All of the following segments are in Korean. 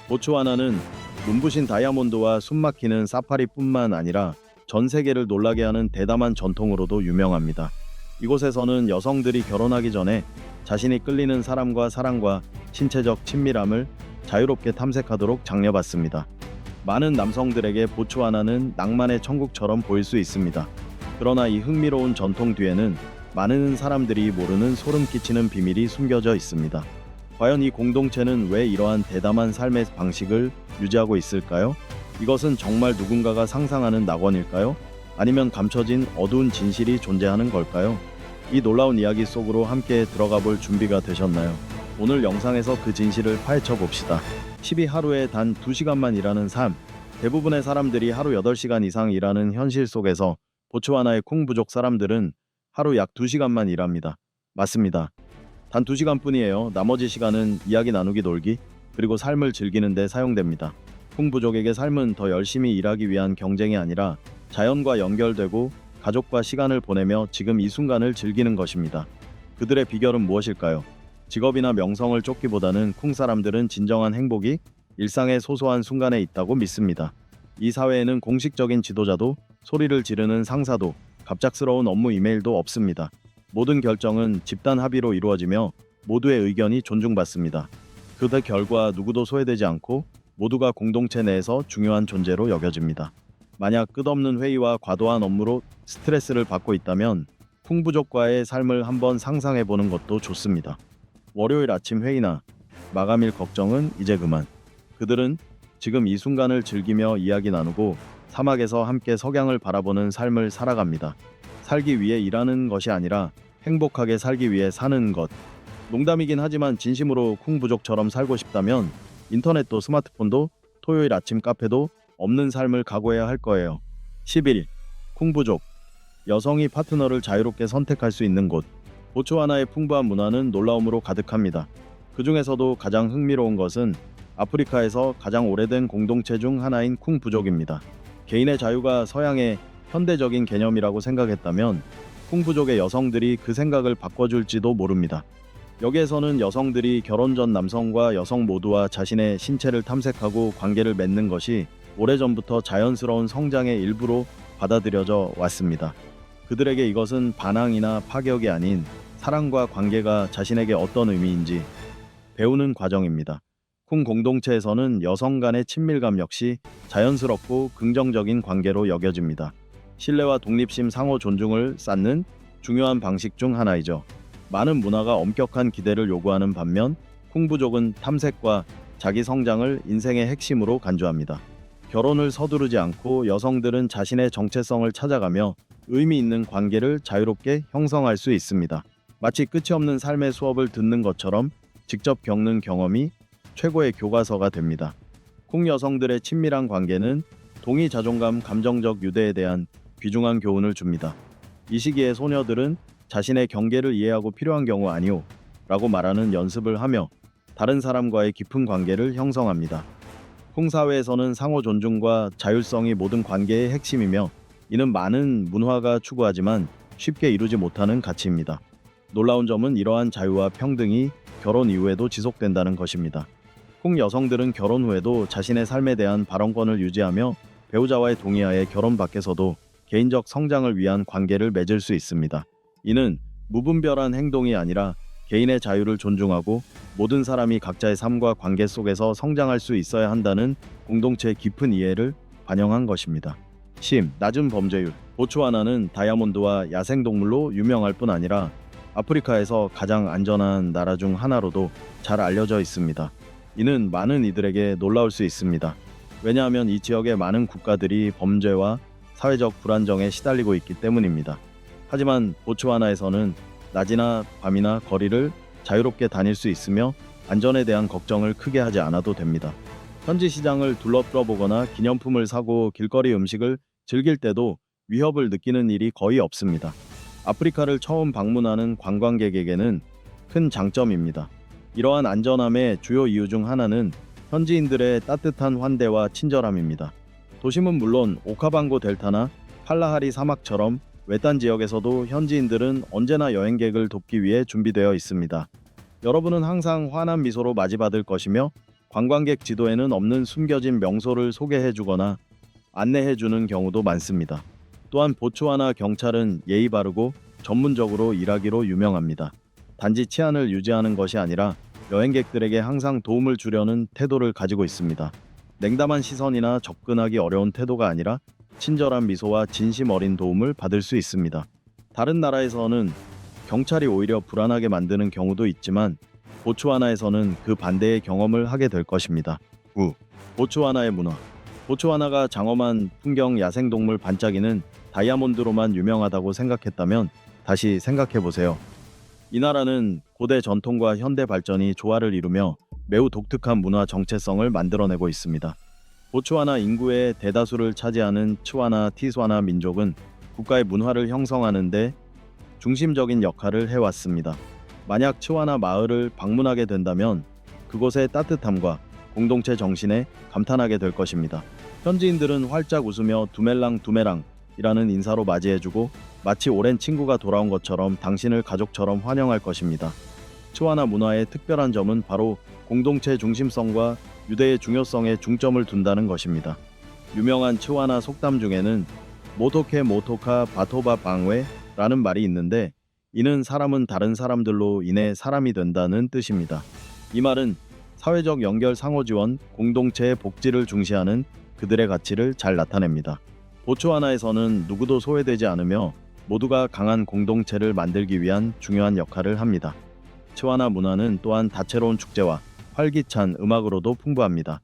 보츠와나는 눈부신 다이아몬드와 숨막히는 사파리뿐만 아니라 전 세계를 놀라게 하는 대담한 전통으로도 유명합니다. 이곳에서는 여성들이 결혼하기 전에 자신이 끌리는 사람과 사랑과 신체적 친밀함을 자유롭게 탐색하도록 장려받습니다. 많은 남성들에게 보츠와나는 낭만의 천국처럼 보일 수 있습니다. 그러나 이 흥미로운 전통 뒤에는 많은 사람들이 모르는 소름 끼치는 비밀이 숨겨져 있습니다. 과연 이 공동체는 왜 이러한 대담한 삶의 방식을 유지하고 있을까요? 이것은 정말 누군가가 상상하는 낙원일까요? 아니면 감춰진 어두운 진실이 존재하는 걸까요? 이 놀라운 이야기 속으로 함께 들어가 볼 준비가 되셨나요? 오늘 영상에서 그 진실을 파헤쳐 봅시다. 12하루에 단 2시간만 일하는 삶. 대부분의 사람들이 하루 8시간 이상 일하는 현실 속에서 보츠와나의 쿵 부족 사람들은 하루 약 2시간만 일합니다. 맞습니다. 단 2시간뿐이에요. 나머지 시간은 이야기 나누기, 놀기, 그리고 삶을 즐기는 데 사용됩니다. 쿵 부족에게 삶은 더 열심히 일하기 위한 경쟁이 아니라 자연과 연결되고 가족과 시간을 보내며 지금 이 순간을 즐기는 것입니다. 그들의 비결은 무엇일까요? 직업이나 명성을 쫓기보다는 쿵 사람들은 진정한 행복이 일상의 소소한 순간에 있다고 믿습니다. 이 사회에는 공식적인 지도자도, 소리를 지르는 상사도, 갑작스러운 업무 이메일도 없습니다. 모든 결정은 집단 합의로 이루어지며 모두의 의견이 존중받습니다. 그 결과 누구도 소외되지 않고 모두가 공동체 내에서 중요한 존재로 여겨집니다. 만약 끝없는 회의와 과도한 업무로 스트레스를 받고 있다면 쿵 부족과의 삶을 한번 상상해 보는 것도 좋습니다. 월요일 아침 회의나 마감일 걱정은 이제 그만. 그들은 지금 이 순간을 즐기며 이야기 나누고 사막에서 함께 석양을 바라보는 삶을 살아갑니다. 살기 위해 일하는 것이 아니라 행복하게 살기 위해 사는 것. 농담이긴 하지만 진심으로 쿵 부족처럼 살고 싶다면 인터넷도 스마트폰도 토요일 아침 카페도 없는 삶을 각오해야 할 거예요. 11. 쿵 부족. 여성이 파트너를 자유롭게 선택할 수 있는 곳. 보츠와나의 풍부한 문화는 놀라움으로 가득합니다. 그 중에서도 가장 흥미로운 것은 아프리카에서 가장 오래된 공동체 중 하나인 쿵 부족입니다. 개인의 자유가 서양의 현대적인 개념이라고 생각했다면 쿵 부족의 여성들이 그 생각을 바꿔줄지도 모릅니다. 여기에서는 여성들이 결혼 전 남성과 여성 모두와 자신의 신체를 탐색하고 관계를 맺는 것이 오래전부터 자연스러운 성장의 일부로 받아들여져 왔습니다. 그들에게 이것은 반항이나 파격이 아닌 사랑과 관계가 자신에게 어떤 의미인지 배우는 과정입니다. 쿵 공동체에서는 여성 간의 친밀감 역시 자연스럽고 긍정적인 관계로 여겨집니다. 신뢰와 독립심, 상호 존중을 쌓는 중요한 방식 중 하나이죠. 많은 문화가 엄격한 기대를 요구하는 반면 쿵 부족은 탐색과 자기 성장을 인생의 핵심으로 간주합니다. 결혼을 서두르지 않고 여성들은 자신의 정체성을 찾아가며 의미 있는 관계를 자유롭게 형성할 수 있습니다. 마치 끝이 없는 삶의 수업을 듣는 것처럼 직접 겪는 경험이 최고의 교과서가 됩니다. 쿵 여성들의 친밀한 관계는 동의, 자존감, 감정적 유대에 대한 귀중한 교훈을 줍니다. 이 시기에 소녀들은 자신의 경계를 이해하고 필요한 경우 아니오 라고 말하는 연습을 하며 다른 사람과의 깊은 관계를 형성합니다. 쿵 사회에서는 상호 존중과 자율성이 모든 관계의 핵심이며 이는 많은 문화가 추구하지만 쉽게 이루지 못하는 가치입니다. 놀라운 점은 이러한 자유와 평등이 결혼 이후에도 지속된다는 것입니다. 쿵 여성들은 결혼 후에도 자신의 삶에 대한 발언권을 유지하며 배우자와의 동의하에 결혼 밖에서도 개인적 성장을 위한 관계를 맺을 수 있습니다. 이는 무분별한 행동이 아니라 개인의 자유를 존중하고 모든 사람이 각자의 삶과 관계 속에서 성장할 수 있어야 한다는 공동체의 깊은 이해를 반영한 것입니다. 낮은 범죄율. 보츠와나는 다이아몬드와 야생동물로 유명할 뿐 아니라 아프리카에서 가장 안전한 나라 중 하나로도 잘 알려져 있습니다. 이는 많은 이들에게 놀라울 수 있습니다. 왜냐하면 이 지역의 많은 국가들이 범죄와 사회적 불안정에 시달리고 있기 때문입니다. 하지만 보츠와나에서는 낮이나 밤이나 거리를 자유롭게 다닐 수 있으며 안전에 대한 걱정을 크게 하지 않아도 됩니다. 현지 시장을 둘러보거나 기념품을 사고 길거리 음식을 즐길 때도 위협을 느끼는 일이 거의 없습니다. 아프리카를 처음 방문하는 관광객에게는 큰 장점입니다. 이러한 안전함의 주요 이유 중 하나는 현지인들의 따뜻한 환대와 친절함입니다. 도심은 물론 오카방고 델타나 칼라하리 사막처럼 외딴 지역에서도 현지인들은 언제나 여행객을 돕기 위해 준비되어 있습니다. 여러분은 항상 환한 미소로 맞이받을 것이며 관광객 지도에는 없는 숨겨진 명소를 소개해주거나 안내해주는 경우도 많습니다. 또한 보츠와나 경찰은 예의 바르고 전문적으로 일하기로 유명합니다. 단지 치안을 유지하는 것이 아니라 여행객들에게 항상 도움을 주려는 태도를 가지고 있습니다. 냉담한 시선이나 접근하기 어려운 태도가 아니라 친절한 미소와 진심 어린 도움을 받을 수 있습니다. 다른 나라에서는 경찰이 오히려 불안하게 만드는 경우도 있지만 보츠와나에서는 그 반대의 경험을 하게 될 것입니다. 9. 보츠와나의 문화. 보츠와나가 장엄한 풍경, 야생동물, 반짝이는 다이아몬드로만 유명하다고 생각했다면 다시 생각해보세요. 이 나라는 고대 전통과 현대 발전이 조화를 이루며 매우 독특한 문화 정체성을 만들어내고 있습니다. 보츠와나 인구의 대다수를 차지하는 츠와나 티스와나 민족은 국가의 문화를 형성하는 데 중심적인 역할을 해왔습니다. 만약 츠와나 마을을 방문하게 된다면 그곳의 따뜻함과 공동체 정신에 감탄하게 될 것입니다. 현지인들은 활짝 웃으며 두멜랑 두메랑이라는 인사로 맞이해주고 마치 오랜 친구가 돌아온 것처럼 당신을 가족처럼 환영할 것입니다. 츠와나 문화의 특별한 점은 바로 공동체 중심성과 유대의 중요성에 중점을 둔다는 것입니다. 유명한 츠와나 속담 중에는 모토케 모토카 바토바 방웨라는 말이 있는데 이는 사람은 다른 사람들로 인해 사람이 된다는 뜻입니다. 이 말은 사회적 연결, 상호지원, 공동체의 복지를 중시하는 그들의 가치를 잘 나타냅니다. 보츠와나에서는 누구도 소외되지 않으며 모두가 강한 공동체를 만들기 위한 중요한 역할을 합니다. 츠와나 문화는 또한 다채로운 축제와 활기찬 음악으로도 풍부합니다.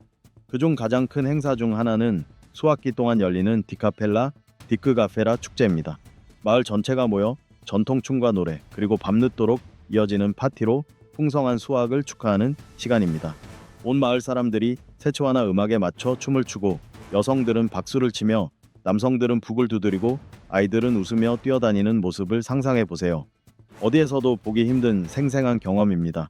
그중 가장 큰 행사 중 하나는 수학기 동안 열리는 디카펠라 디크가페라 축제입니다. 마을 전체가 모여 전통춤과 노래 그리고 밤늦도록 이어지는 파티로 풍성한 수확을 축하하는 시간입니다. 온 마을 사람들이 세츠와나 음악에 맞춰 춤을 추고 여성들은 박수를 치며 남성들은 북을 두드리고 아이들은 웃으며 뛰어다니는 모습을 상상해 보세요. 어디에서도 보기 힘든 생생한 경험입니다.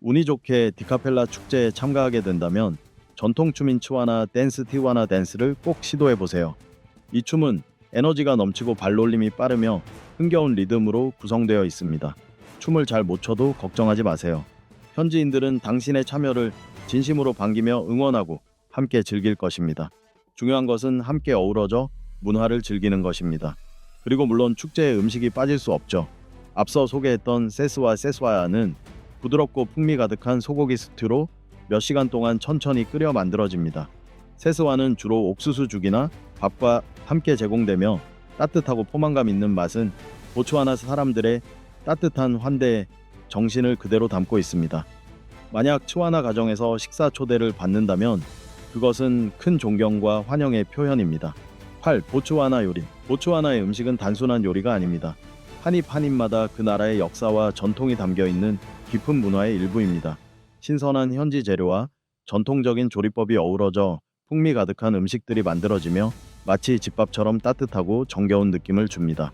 운이 좋게 디카펠라 축제에 참가하게 된다면 전통춤인 츠와나 댄스 티와나 댄스를 꼭 시도해 보세요. 이 춤은 에너지가 넘치고 발놀림이 빠르며 흥겨운 리듬으로 구성되어 있습니다. 춤을 잘 못 춰도 걱정하지 마세요. 현지인들은 당신의 참여를 진심으로 반기며 응원하고 함께 즐길 것입니다. 중요한 것은 함께 어우러져 문화를 즐기는 것입니다. 그리고 물론 축제에 음식이 빠질 수 없죠. 앞서 소개했던 세스와 세스와야는 부드럽고 풍미 가득한 소고기 스튜로 몇 시간 동안 천천히 끓여 만들어집니다. 세스와는 주로 옥수수죽이나 밥과 함께 제공되며 따뜻하고 포만감 있는 맛은 보츠와나 사람들의 따뜻한 환대의 정신을 그대로 담고 있습니다. 만약 츠와나 가정에서 식사 초대를 받는다면 그것은 큰 존경과 환영의 표현입니다. 8. 보츠와나 요리. 보츠와나의 음식은 단순한 요리가 아닙니다. 한 입 한 입마다 그 나라의 역사와 전통이 담겨 있는 깊은 문화의 일부입니다. 신선한 현지 재료와 전통적인 조리법이 어우러져 풍미 가득한 음식들이 만들어지며 마치 집밥처럼 따뜻하고 정겨운 느낌을 줍니다.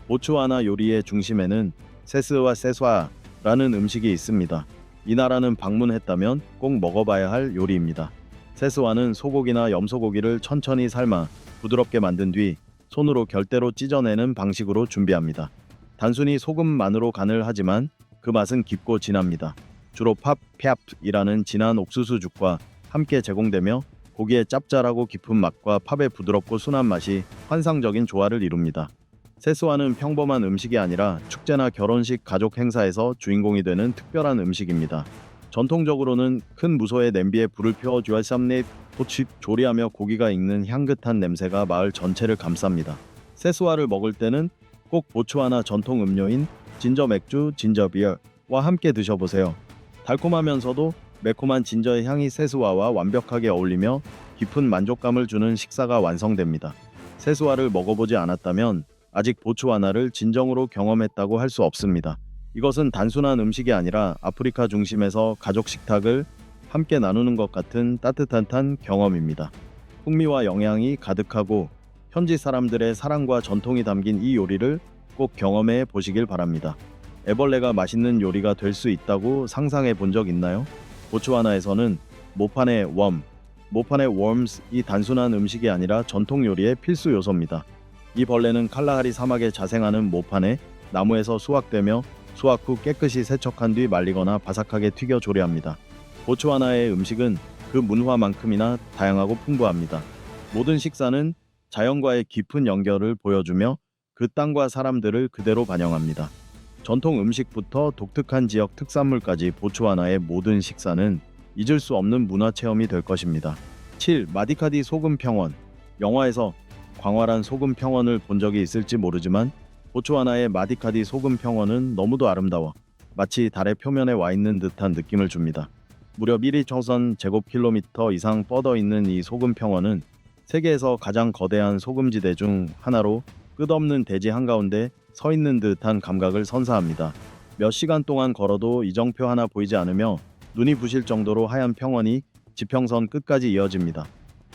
보츠와나 요리의 중심에는 세스와 세스와라는 음식이 있습니다. 이 나라는 방문했다면 꼭 먹어봐야 할 요리입니다. 세스와는 소고기나 염소고기를 천천히 삶아 부드럽게 만든 뒤 손으로 결대로 찢어내는 방식으로 준비합니다. 단순히 소금만으로 간을 하지만 그 맛은 깊고 진합니다. 주로 팝이라는 진한 옥수수죽과 함께 제공되며 고기의 짭짤하고 깊은 맛과 팝의 부드럽고 순한 맛이 환상적인 조화를 이룹니다. 세스와는 평범한 음식이 아니라 축제나 결혼식, 가족 행사에서 주인공이 되는 특별한 음식입니다. 전통적으로는 큰 무소의 냄비에 불을 피워 쥐알쌈잎, 토칩 조리하며 고기가 익는 향긋한 냄새가 마을 전체를 감쌉니다. 세스와를 먹을 때는 꼭 보츠와나 전통 음료인 진저 맥주, 진저 비어와 함께 드셔보세요. 달콤하면서도 매콤한 진저의 향이 세스와와 완벽하게 어울리며 깊은 만족감을 주는 식사가 완성됩니다. 세스와를 먹어보지 않았다면 아직 보츠와나를 진정으로 경험했다고 할 수 없습니다. 이것은 단순한 음식이 아니라 아프리카 중심에서 가족 식탁을 함께 나누는 것 같은 따뜻한 경험입니다. 풍미와 영양이 가득하고 현지 사람들의 사랑과 전통이 담긴 이 요리를 꼭 경험해 보시길 바랍니다. 애벌레가 맛있는 요리가 될 수 있다고 상상해 본 적 있나요? 보츠와나에서는 모판의 웜s이 단순한 음식이 아니라 전통 요리의 필수 요소입니다. 이 벌레는 칼라하리 사막에 자생하는 모판에 나무에서 수확되며 수확 후 깨끗이 세척한 뒤 말리거나 바삭하게 튀겨 조리합니다. 보츠와나의 음식은 그 문화만큼이나 다양하고 풍부합니다. 모든 식사는 자연과의 깊은 연결을 보여주며 그 땅과 사람들을 그대로 반영합니다. 전통 음식부터 독특한 지역 특산물까지 보츠와나의 모든 식사는 잊을 수 없는 문화 체험이 될 것입니다. 7. 마디카디 소금 평원. 영화에서 광활한 소금 평원을 본 적이 있을지 모르지만 보츠와나의 마디카디 소금 평원은 너무도 아름다워 마치 달의 표면에 와 있는 듯한 느낌을 줍니다. 무려 1.2 제곱킬로미터 이상 뻗어 있는 이 소금 평원은 세계에서 가장 거대한 소금지대 중 하나로 끝없는 대지 한가운데 서 있는 듯한 감각을 선사합니다. 몇 시간 동안 걸어도 이정표 하나 보이지 않으며 눈이 부실 정도로 하얀 평원이 지평선 끝까지 이어집니다.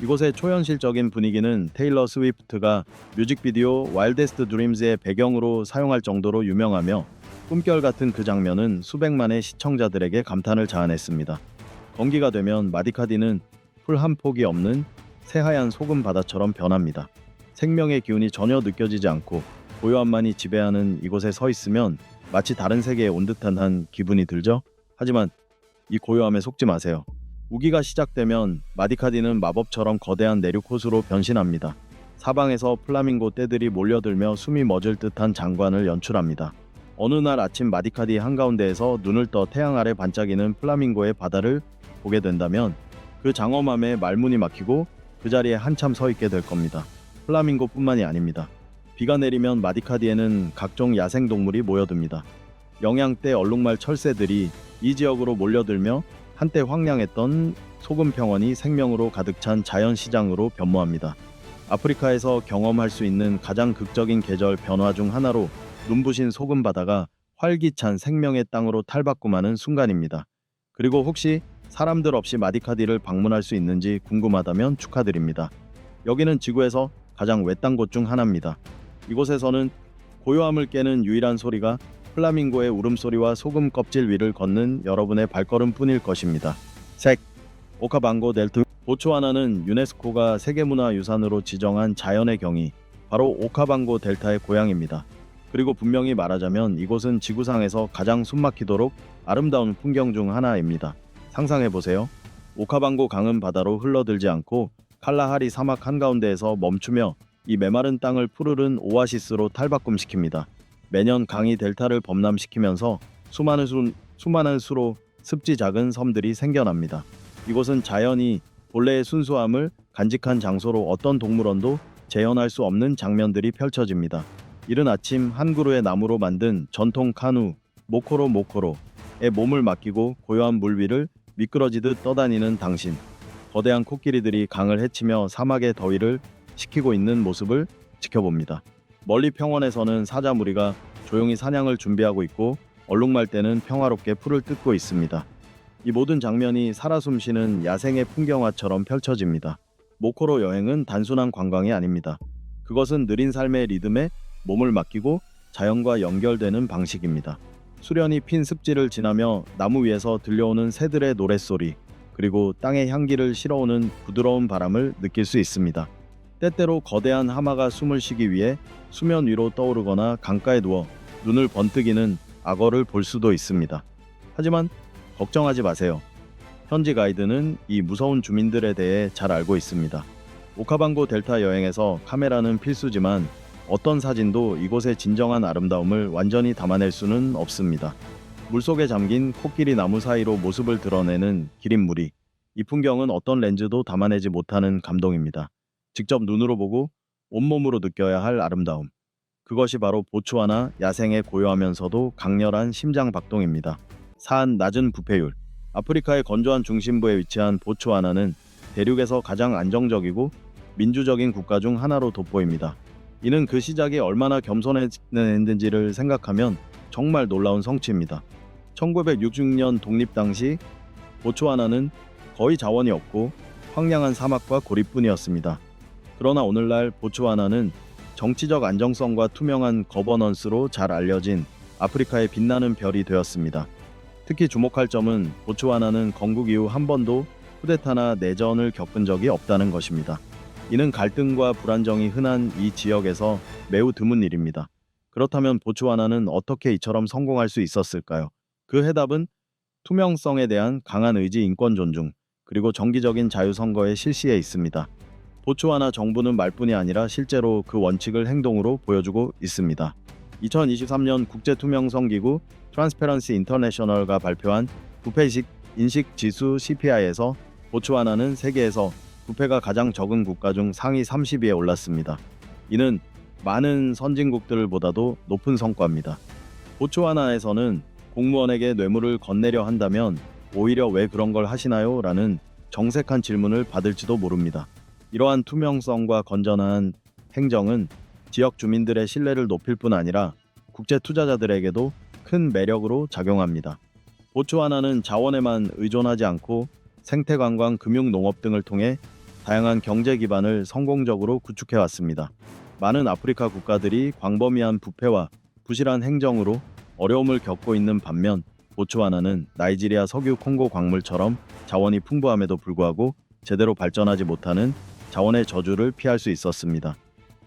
이곳의 초현실적인 분위기는 테일러 스위프트가 뮤직비디오 와일데스트 드림즈의 배경으로 사용할 정도로 유명하며 꿈결 같은 그 장면은 수백만의 시청자들에게 감탄을 자아냈습니다. 건기가 되면 마디카디는 풀 한 폭이 없는 새하얀 소금 바다처럼 변합니다. 생명의 기운이 전혀 느껴지지 않고 고요함만이 지배하는 이곳에 서 있으면 마치 다른 세계에 온 듯한 기분이 들죠? 하지만 이 고요함에 속지 마세요. 우기가 시작되면 마디카디는 마법처럼 거대한 내륙 호수로 변신합니다. 사방에서 플라밍고 떼들이 몰려들며 숨이 멎을 듯한 장관을 연출합니다. 어느 날 아침 마디카디 한가운데에서 눈을 떠 태양 아래 반짝이는 플라밍고의 바다를 보게 된다면 그 장엄함에 말문이 막히고 그 자리에 한참 서 있게 될 겁니다. 플라밍고뿐만이 아닙니다. 비가 내리면 마디카디에는 각종 야생동물이 모여듭니다. 영양떼 얼룩말 철새들이 이 지역으로 몰려들며 한때 황량했던 소금 평원이 생명으로 가득 찬 자연시장으로 변모합니다. 아프리카에서 경험할 수 있는 가장 극적인 계절 변화 중 하나로 눈부신 소금 바다가 활기찬 생명의 땅으로 탈바꿈하는 순간입니다. 그리고 혹시 사람들 없이 마디카디를 방문할 수 있는지 궁금하다면 축하드립니다. 여기는 지구에서 가장 외딴 곳 중 하나입니다. 이곳에서는 고요함을 깨는 유일한 소리가 플라밍고의 울음소리와 소금 껍질 위를 걷는 여러분의 발걸음뿐일 것입니다. 색, 오카방고 델타. 보츠와나는 유네스코가 세계문화유산으로 지정한 자연의 경이 바로 오카방고 델타의 고향입니다. 그리고 분명히 말하자면 이곳은 지구상에서 가장 숨막히도록 아름다운 풍경 중 하나입니다. 상상해보세요. 오카방고 강은 바다로 흘러들지 않고 칼라하리 사막 한가운데에서 멈추며 이 메마른 땅을 푸르른 오아시스로 탈바꿈시킵니다. 매년 강이 델타를 범람시키면서 수많은 수로 습지 작은 섬들이 생겨납니다. 이곳은 자연이 본래의 순수함을 간직한 장소로 어떤 동물원도 재현할 수 없는 장면들이 펼쳐집니다. 이른 아침 한 그루의 나무로 만든 전통 카누 모코로의 몸을 맡기고 고요한 물 위를 미끄러지듯 떠다니는 당신. 거대한 코끼리들이 강을 헤치며 사막의 더위를 식히고 있는 모습을 지켜봅니다. 멀리 평원에서는 사자 무리가 조용히 사냥을 준비하고 있고 얼룩말떼는 평화롭게 풀을 뜯고 있습니다. 이 모든 장면이 살아 숨쉬는 야생의 풍경화처럼 펼쳐집니다. 모코로 여행은 단순한 관광이 아닙니다. 그것은 느린 삶의 리듬에 몸을 맡기고 자연과 연결되는 방식입니다. 수련이 핀 습지를 지나며 나무 위에서 들려오는 새들의 노랫소리, 그리고 땅의 향기를 실어오는 부드러운 바람을 느낄 수 있습니다. 때때로 거대한 하마가 숨을 쉬기 위해 수면 위로 떠오르거나 강가에 누워 눈을 번뜩이는 악어를 볼 수도 있습니다. 하지만 걱정하지 마세요. 현지 가이드는 이 무서운 주민들에 대해 잘 알고 있습니다. 오카방고 델타 여행에서 카메라는 필수지만 어떤 사진도 이곳의 진정한 아름다움을 완전히 담아낼 수는 없습니다. 물속에 잠긴 코끼리 나무 사이로 모습을 드러내는 기린무리. 이 풍경은 어떤 렌즈도 담아내지 못하는 감동입니다. 직접 눈으로 보고 온몸으로 느껴야 할 아름다움. 그것이 바로 보츠와나 야생의 고요하면서도 강렬한 심장 박동입니다. 산 낮은 부패율. 아프리카의 건조한 중심부에 위치한 보츠와나는 대륙에서 가장 안정적이고 민주적인 국가 중 하나로 돋보입니다. 이는 그 시작이 얼마나 겸손했는지를 생각하면 정말 놀라운 성취입니다. 1966년 독립 당시 보츠와나는 거의 자원이 없고 황량한 사막과 고립뿐이었습니다. 그러나 오늘날 보츠와나는 정치적 안정성과 투명한 거버넌스로 잘 알려진 아프리카의 빛나는 별이 되었습니다. 특히 주목할 점은 보츠와나는 건국 이후 한 번도 쿠데타나 내전을 겪은 적이 없다는 것입니다. 이는 갈등과 불안정이 흔한 이 지역에서 매우 드문 일입니다. 그렇다면 보츠와나는 어떻게 이처럼 성공할 수 있었을까요? 그 해답은 투명성에 대한 강한 의지, 인권 존중, 그리고 정기적인 자유선거의 실시에 있습니다. 보츠와나 정부는 말뿐이 아니라 실제로 그 원칙을 행동으로 보여주고 있습니다. 2023년 국제투명성기구 트랜스페런시 인터내셔널가 발표한 부패식 인식 지수 CPI에서 보츠와나는 세계에서 부패가 가장 적은 국가 중 상위 30위에 올랐습니다. 이는 많은 선진국들보다도 높은 성과입니다. 보츠와나에서는 공무원에게 뇌물을 건네려 한다면 오히려 왜 그런 걸 하시나요? 라는 정색한 질문을 받을지도 모릅니다. 이러한 투명성과 건전한 행정은 지역 주민들의 신뢰를 높일 뿐 아니라 국제 투자자들에게도 큰 매력으로 작용합니다. 보츠와나는 자원에만 의존하지 않고 생태관광, 금융, 농업 등을 통해 다양한 경제 기반을 성공적으로 구축해 왔습니다. 많은 아프리카 국가들이 광범위한 부패와 부실한 행정으로 어려움을 겪고 있는 반면 보츠와나는 나이지리아 석유 콩고 광물처럼 자원이 풍부함에도 불구하고 제대로 발전하지 못하는 자원의 저주를 피할 수 있었습니다.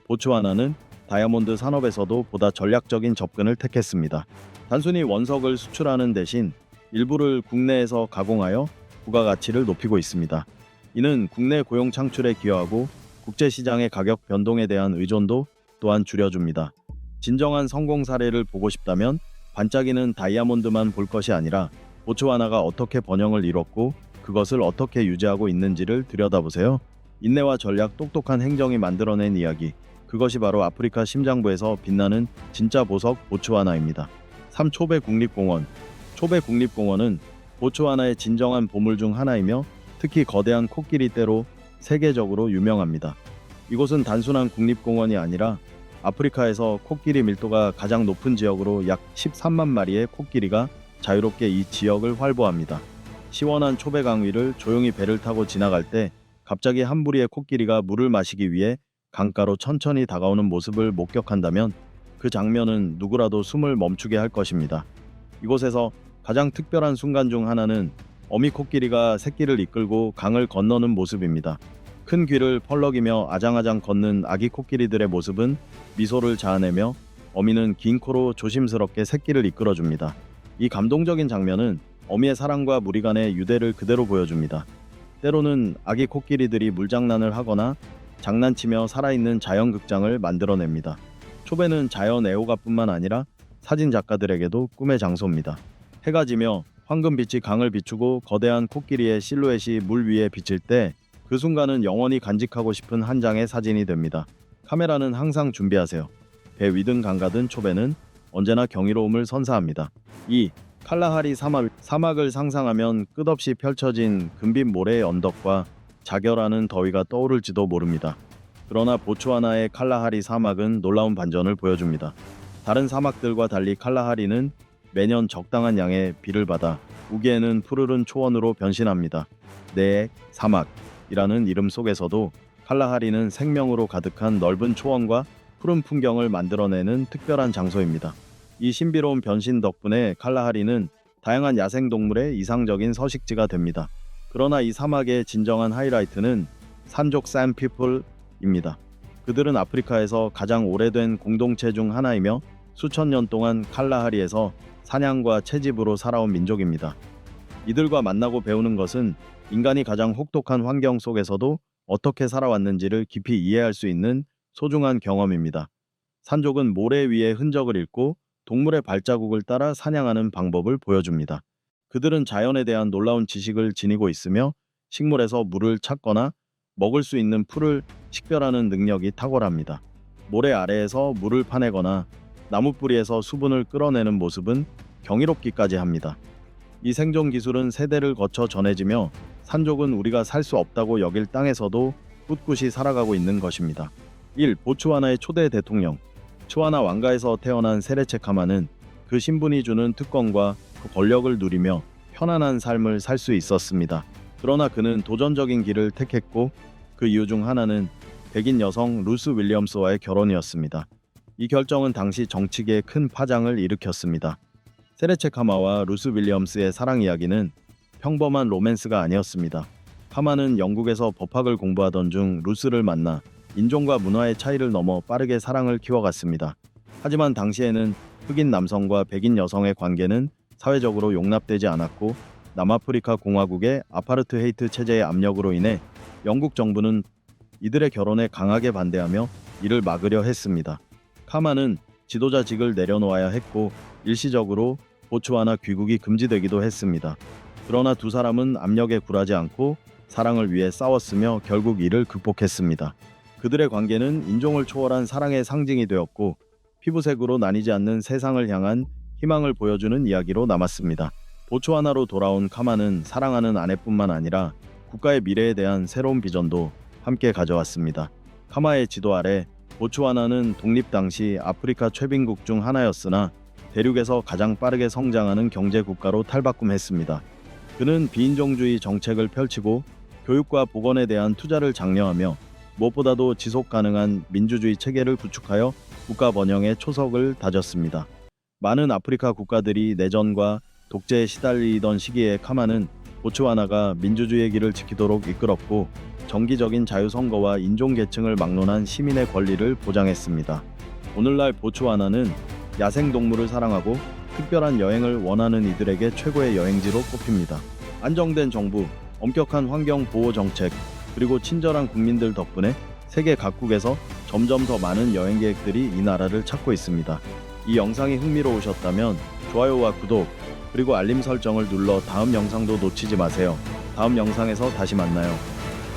보츠와나는 다이아몬드 산업에서도 보다 전략적인 접근을 택했습니다. 단순히 원석을 수출하는 대신 일부를 국내에서 가공하여 부가가치를 높이고 있습니다. 이는 국내 고용 창출에 기여하고 국제시장의 가격 변동에 대한 의존도 또한 줄여줍니다. 진정한 성공 사례를 보고 싶다면 반짝이는 다이아몬드만 볼 것이 아니라 보츠와나가 어떻게 번영을 이뤘고 그것을 어떻게 유지하고 있는지를 들여다보세요. 인내와 전략, 똑똑한 행정이 만들어낸 이야기. 그것이 바로 아프리카 심장부에서 빛나는 진짜 보석 보츠와나입니다. 3. 초베 국립공원. 초베 국립공원은 보츠와나의 진정한 보물 중 하나이며 특히 거대한 코끼리 떼로 세계적으로 유명합니다. 이곳은 단순한 국립공원이 아니라 아프리카에서 코끼리 밀도가 가장 높은 지역으로 약 13만 마리의 코끼리가 자유롭게 이 지역을 활보합니다. 시원한 초베강 위를 조용히 배를 타고 지나갈 때 갑자기 한 무리의 코끼리가 물을 마시기 위해 강가로 천천히 다가오는 모습을 목격한다면 그 장면은 누구라도 숨을 멈추게 할 것입니다. 이곳에서 가장 특별한 순간 중 하나는 어미 코끼리가 새끼를 이끌고 강을 건너는 모습입니다. 큰 귀를 펄럭이며 아장아장 걷는 아기 코끼리들의 모습은 미소를 자아내며 어미는 긴 코로 조심스럽게 새끼를 이끌어줍니다. 이 감동적인 장면은 어미의 사랑과 무리간의 유대를 그대로 보여줍니다. 때로는 아기 코끼리들이 물장난을 하거나 장난치며 살아있는 자연극장을 만들어냅니다. 초베는 자연 애호가뿐만 아니라 사진 작가들에게도 꿈의 장소입니다. 해가 지며 황금빛이 강을 비추고 거대한 코끼리의 실루엣이 물 위에 비칠 때 그 순간은 영원히 간직하고 싶은 한 장의 사진이 됩니다. 카메라는 항상 준비하세요. 배 위든 강가든 초베는 언제나 경이로움을 선사합니다. 2. 칼라하리 사막을 상상하면 끝없이 펼쳐진 금빛 모래의 언덕과 자결하는 더위가 떠오를지도 모릅니다. 그러나 보츠와나의 칼라하리 사막은 놀라운 반전을 보여줍니다. 다른 사막들과 달리 칼라하리는 매년 적당한 양의 비를 받아 우기에는 푸르른 초원으로 변신합니다. 네, 사막이라는 이름 속에서도 칼라하리는 생명으로 가득한 넓은 초원과 푸른 풍경을 만들어내는 특별한 장소입니다. 이 신비로운 변신 덕분에 칼라하리는 다양한 야생동물의 이상적인 서식지가 됩니다. 그러나 이 사막의 진정한 하이라이트는 산족 샌피플입니다. 그들은 아프리카에서 가장 오래된 공동체 중 하나이며 수천 년 동안 칼라하리에서 사냥과 채집으로 살아온 민족입니다. 이들과 만나고 배우는 것은 인간이 가장 혹독한 환경 속에서도 어떻게 살아왔는지를 깊이 이해할 수 있는 소중한 경험입니다. 산족은 모래 위에 흔적을 읽고 동물의 발자국을 따라 사냥하는 방법을 보여줍니다. 그들은 자연에 대한 놀라운 지식을 지니고 있으며 식물에서 물을 찾거나 먹을 수 있는 풀을 식별하는 능력이 탁월합니다. 모래 아래에서 물을 파내거나 나무 뿌리에서 수분을 끌어내는 모습은 경이롭기까지 합니다. 이 생존 기술은 세대를 거쳐 전해지며 산족은 우리가 살 수 없다고 여길 땅에서도 꿋꿋이 살아가고 있는 것입니다. 1. 보츠와나의 초대 대통령. 츠와나 왕가에서 태어난 세레체 카마는 그 신분이 주는 특권과 그 권력을 누리며 편안한 삶을 살 수 있었습니다. 그러나 그는 도전적인 길을 택했고 그 이유 중 하나는 백인 여성 루스 윌리엄스와의 결혼이었습니다. 이 결정은 당시 정치계에 큰 파장을 일으켰습니다. 세레체 카마와 루스 윌리엄스의 사랑 이야기는 평범한 로맨스가 아니었습니다. 카마는 영국에서 법학을 공부하던 중 루스를 만나 인종과 문화의 차이를 넘어 빠르게 사랑을 키워갔습니다. 하지만 당시에는 흑인 남성과 백인 여성의 관계는 사회적으로 용납되지 않았고 남아프리카 공화국의 아파르트헤이트 체제의 압력으로 인해 영국 정부는 이들의 결혼에 강하게 반대하며 이를 막으려 했습니다. 카마는 지도자직을 내려놓아야 했고 일시적으로 보츠와나 귀국이 금지되기도 했습니다. 그러나 두 사람은 압력에 굴하지 않고 사랑을 위해 싸웠으며 결국 이를 극복했습니다. 그들의 관계는 인종을 초월한 사랑의 상징이 되었고 피부색으로 나뉘지 않는 세상을 향한 희망을 보여주는 이야기로 남았습니다. 보츠와나로 돌아온 카마는 사랑하는 아내뿐만 아니라 국가의 미래에 대한 새로운 비전도 함께 가져왔습니다. 카마의 지도 아래 보츠와나는 독립 당시 아프리카 최빈국 중 하나였으나 대륙에서 가장 빠르게 성장하는 경제 국가로 탈바꿈했습니다. 그는 비인종주의 정책을 펼치고 교육과 보건에 대한 투자를 장려하며 무엇보다도 지속 가능한 민주주의 체계를 구축하여 국가 번영의 초석을 다졌습니다. 많은 아프리카 국가들이 내전과 독재에 시달리던 시기에 카마는 보츠와나가 민주주의의 길을 지키도록 이끌었고 정기적인 자유선거와 인종계층을 막론한 시민의 권리를 보장했습니다. 오늘날 보츠와나는 야생동물을 사랑하고 특별한 여행을 원하는 이들에게 최고의 여행지로 꼽힙니다. 안정된 정부, 엄격한 환경 보호 정책, 그리고 친절한 국민들 덕분에 세계 각국에서 점점 더 많은 여행객들이 이 나라를 찾고 있습니다. 이 영상이 흥미로우셨다면 좋아요와 구독, 그리고 알림 설정을 눌러 다음 영상도 놓치지 마세요. 다음 영상에서 다시 만나요.